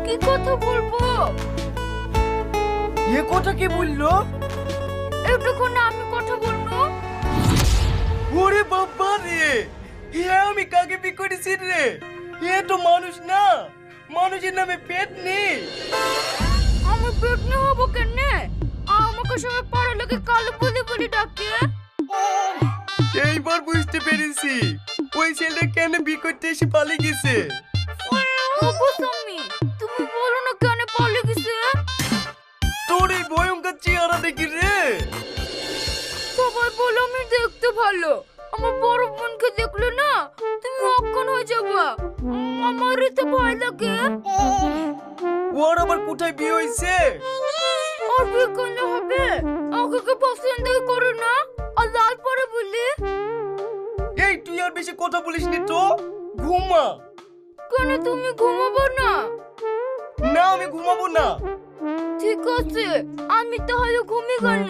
কি কথা বলবো? এ কথা কি বললো? একটুক্ষণ আমি কথা বলবো। ওরে বাবা রে, এ আমি কাকে বি করেছি রে? এ তো মানুষ না, মানুষের নামে পেট নেই। আমি পেটনি হবো কেনে? আমাকে সবাই পাড়া লোকে কালো বলে বলে ডাকে। এইবার বুঝতে পেরেছি ওই ছেলেটা কেন বি করতে এসে পালিয়ে গেছে। ওগো স্বামী, তুমি বলো না কেন পালিয়ে গেছে? তোর এই ভয়ঙ্কর চেহারা দেখি রে। সবাই বলো আমি দেখতে ভালো। আমার বড় বোনকে দেখলে না তুমি অজ্ঞান হয়ে যাবা। আমার তো ভয় লাগে। ওর আবার কোথায় বিয়ে হয়েছে? আর বিয়ে কেন হবে? আমাকে পছন্দই করে না আর লাল পরে বলি। এই তুই আর বেশি কথা বলিস নি তো, ঘুমা। কেন তুমি ঘুমাবো না? না আমি ঘুমাবো না। ঠিক আছে, আমি তাহলে ঘুমিয়ে গেল।